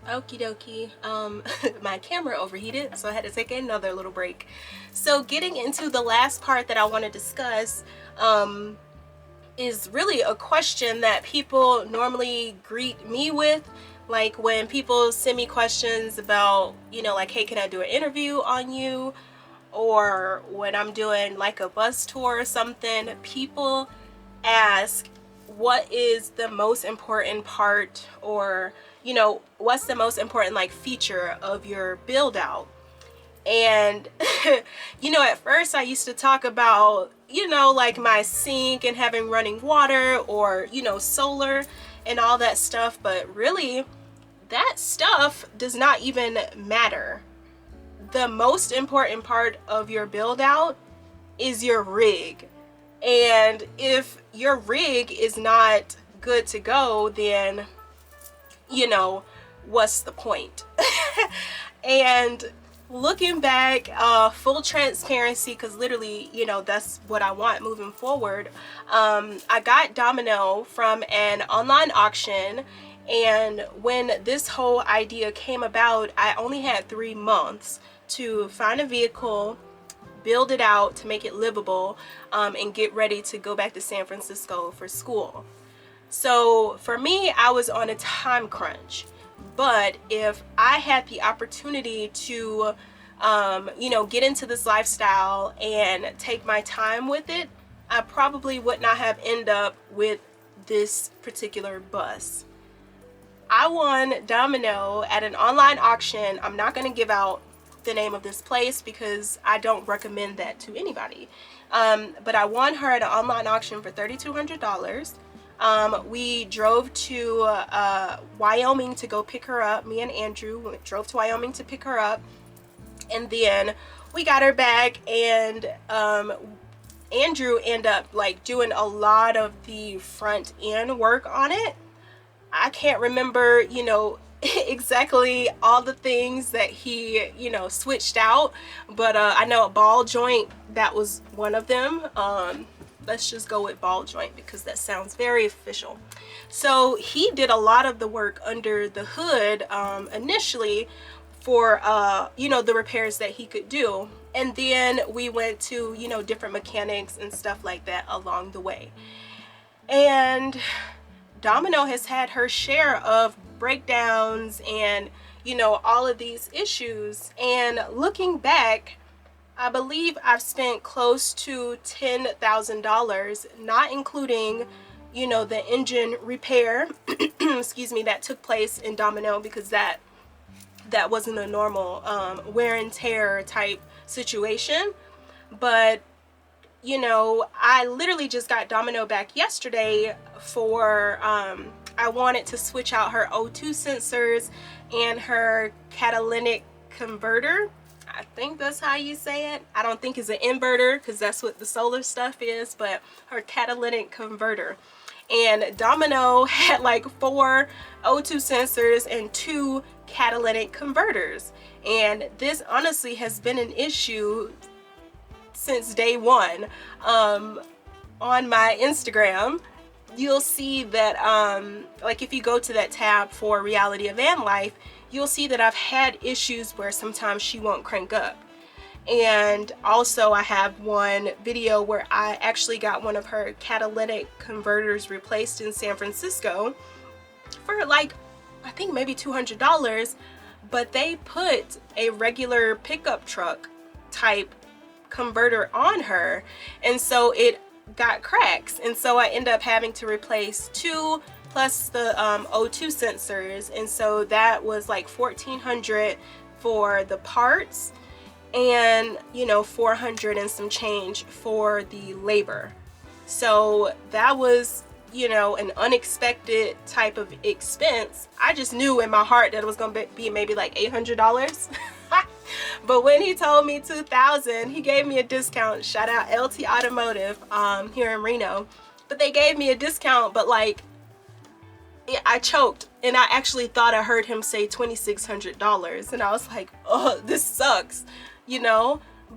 Okie dokie. My camera overheated, so I had to take another little break. So getting into the last part that I want to discuss, is really a question that people normally greet me with. Like when people send me questions about, like, hey, can I do an interview on you? Or when I'm doing like a bus tour or something, people ask, what is the most important part, or what's the most important like feature of your build out? And at first I used to talk about like my sink and having running water, or solar and all that stuff, but really that stuff does not even matter. The most important part of your build out is your rig. And if your rig is not good to go, then what's the point? And looking back, full transparency, because literally that's what I want moving forward. I got Domino from an online auction, and when this whole idea came about, I only had 3 months to find a vehicle, build it out to make it livable, and get ready to go back to San Francisco for school. So for me, I was on a time crunch. But if I had the opportunity to get into this lifestyle and take my time with it, I probably would not have ended up with this particular bus. I won Domino at an online auction. I'm not going to give out the name of this place because I don't recommend that to anybody. But I won her at an online auction for $3,200. We drove to Wyoming to go pick her up. Me and Andrew drove to Wyoming to pick her up, and then we got her back, and Andrew ended up like doing a lot of the front end work on it. I can't remember exactly all the things that he switched out, but I know a ball joint, that was one of them. Let's just go with ball joint because that sounds very official. So he did a lot of the work under the hood initially for the repairs that he could do, and then we went to different mechanics and stuff like that along the way. And Domino has had her share of breakdowns and all of these issues, and looking back, I believe I've spent close to $10,000, not including the engine repair excuse me, that took place in Domino, because that wasn't a normal wear and tear type situation. But I literally just got Domino back yesterday for I wanted to switch out her O2 sensors and her catalytic converter. I think that's how you say it. I don't think it's an inverter because that's what the solar stuff is, but her catalytic converter. And Domino had like 4 O2 sensors and 2 catalytic converters. And this honestly has been an issue since day one. On my Instagram, you'll see that like if you go to that tab for Reality of Vanlife, you'll see that I've had issues where sometimes she won't crank up. And also I have one video where I actually got one of her catalytic converters replaced in San Francisco for like, I think maybe $200, but they put a regular pickup truck type converter on her, and so it got cracks, and so I ended up having to replace 2 plus the O2 sensors, and so that was like $1,400 for the parts, and $400 and some change for the labor. So that was an unexpected type of expense. I just knew in my heart that it was gonna be maybe like $800. But when he told me $2,000, he gave me a discount. Shout out LT Automotive here in Reno. But they gave me a discount, but like I choked, and I actually thought I heard him say $2,600, and I was like, oh, this sucks,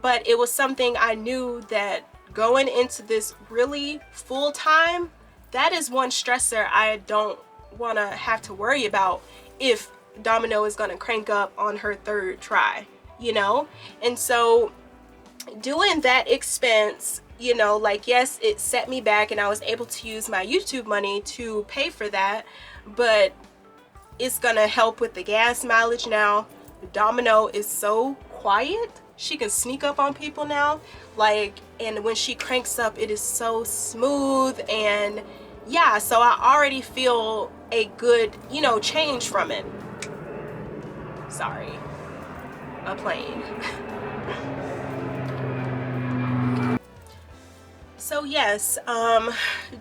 but it was something I knew that going into this really full time, that is one stressor I don't want to have to worry about if Domino is gonna crank up on her third try, you know? And so doing that expense, you know, like, yes, it set me back and I was able to use my YouTube money to pay for that, but it's gonna help with the gas mileage now. Domino is so quiet. She can sneak up on people now, like, and when she cranks up, it is so smooth. And yeah, so I already feel a good, you know, change from it. Sorry, a plane. So yes,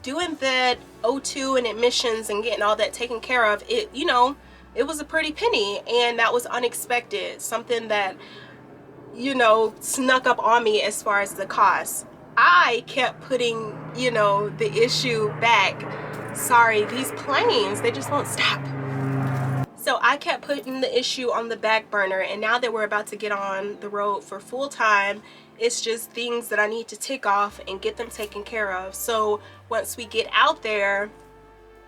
doing that O2 and admissions and getting all that taken care of, it, you know, it was a pretty penny, and that was unexpected. Something that, you know, snuck up on me as far as the cost. I kept putting, you know, the issue back. Sorry, these planes, they just won't stop. So I kept putting the issue on the back burner, and now that we're about to get on the road for full time, it's just things that I need to tick off and get them taken care of. So once we get out there,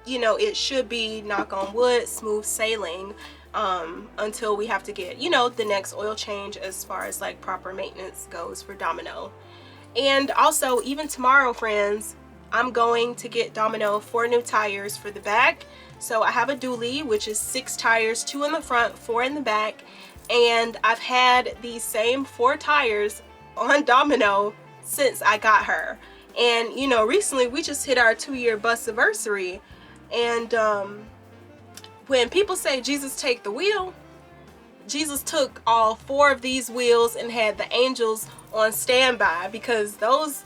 you know, it should be, knock on wood, smooth sailing, until we have to get, you know, the next oil change as far as like proper maintenance goes for Domino. And also, even tomorrow, friends, I'm going to get Domino 4 new tires for the back. So I have a dually, which is 6 tires, 2 in the front, 4 in the back. And I've had these same 4 tires on Domino since I got her. And, you know, recently we just hit our 2-year bus anniversary. And when people say Jesus take the wheel, Jesus took all 4 of these wheels and had the angels on standby, because those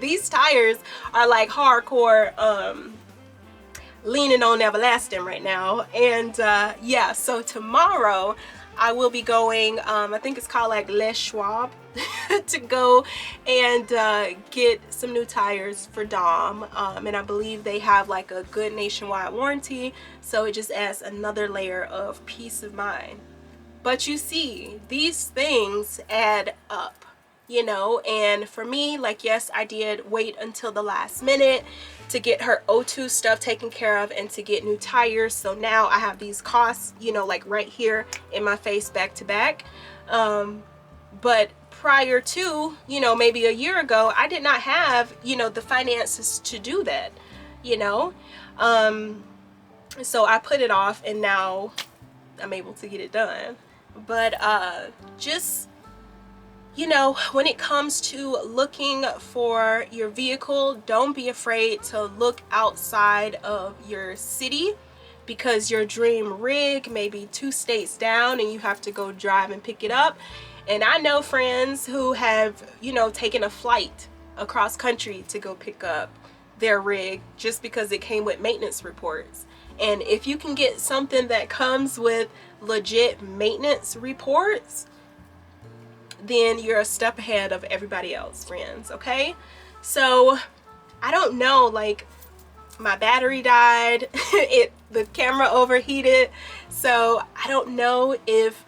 these tires are like hardcore leaning on everlasting right now. And yeah, so tomorrow I will be going, I think it's called like Les Schwab, to go and get some new tires for Dom. And I believe they have like a good nationwide warranty, so it just adds another layer of peace of mind. But you see, these things add up, you know. And for me, like, yes, I did wait until the last minute to get her O2 stuff taken care of and to get new tires. So now I have these costs, you know, like right here in my face, back to back. But prior to, you know, maybe a year ago, I did not have, you know, the finances to do that, you know. So I put it off, and now I'm able to get it done. But just, you know, when it comes to looking for your vehicle, don't be afraid to look outside of your city, because your dream rig may be 2 states down and you have to go drive and pick it up. And I know friends who have, you know, taken a flight across country to go pick up their rig just because it came with maintenance reports. And if you can get something that comes with legit maintenance reports, then you're a step ahead of everybody else, friends, okay? So I don't know, like, my battery died, the camera overheated, so I don't know if,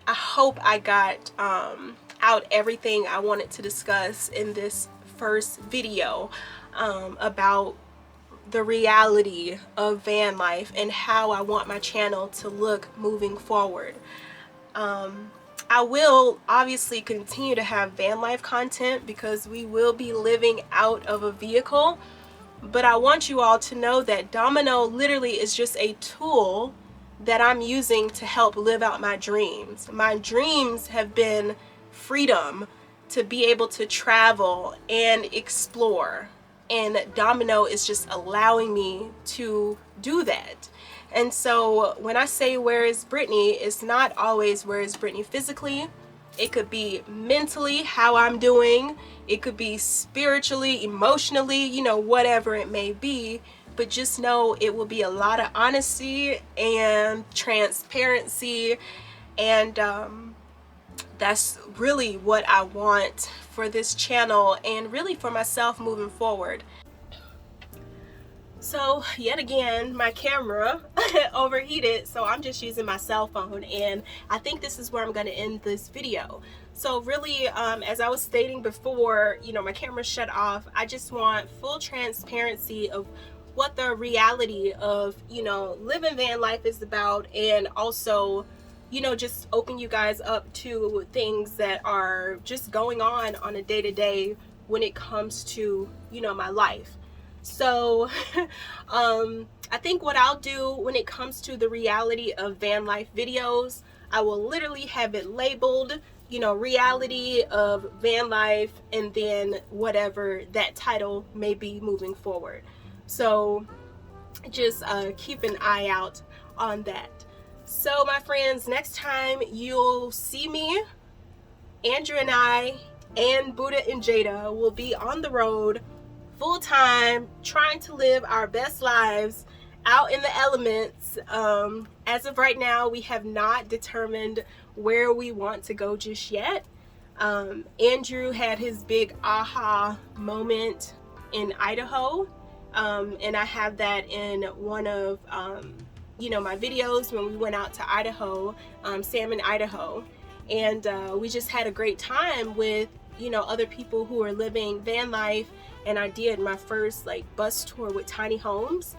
I hope I got out everything I wanted to discuss in this first video about the reality of van life and how I want my channel to look moving forward. I will obviously continue to have van life content because we will be living out of a vehicle, but I want you all to know that Domino literally is just a tool that I'm using to help live out my dreams. My dreams have been freedom, to be able to travel and explore, and Domino is just allowing me to do that. And so when I say where is Brittany, it's not always where is Brittany physically. It could be mentally, how I'm doing. It could be spiritually, emotionally, you know, whatever it may be. But just know it will be a lot of honesty and transparency. And that's really what I want for this channel and really for myself moving forward. So yet again, my camera overheated, so I'm just using my cell phone, and I think this is where I'm going to end this video. So really, as I was stating before, you know, my camera shut off. I just want full transparency of what the reality of, you know, living van life is about, and also, you know, just open you guys up to things that are just going on a day-to-day when it comes to, you know, my life. So I think what I'll do when it comes to the reality of van life videos, I will literally have it labeled, you know, reality of van life, and then whatever that title may be moving forward. So just keep an eye out on that. So my friends, next time you'll see me, Andrew and I and Buddha and Jada will be on the road full time, trying to live our best lives out in the elements. As of right now, we have not determined where we want to go just yet. Andrew had his big aha moment in Idaho, and I have that in one of you know, my videos when we went out to Idaho, Salmon, Idaho, and we just had a great time with, you know, other people who are living van life, and I did my first like bus tour with tiny homes.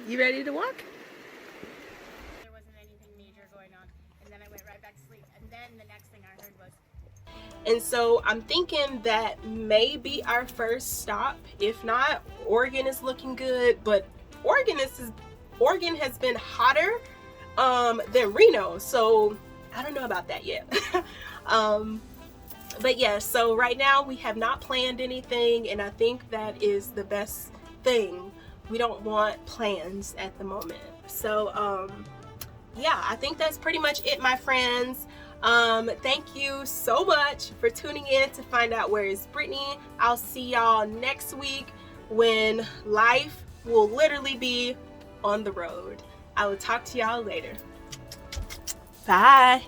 You ready to walk? There wasn't anything major going on, and then I went right back to sleep, and then the next thing I heard was. And so I'm thinking that may be our first stop. If not, Oregon is looking good, but Oregon has been hotter than Reno, so I don't know about that yet. But yeah, so right now we have not planned anything, and I think that is the best thing. We don't want plans at the moment. So yeah, I think that's pretty much it, my friends. Thank you so much for tuning in to find out where is Brittany. I'll see y'all next week when life will literally be on the road. I will talk to y'all later. Bye.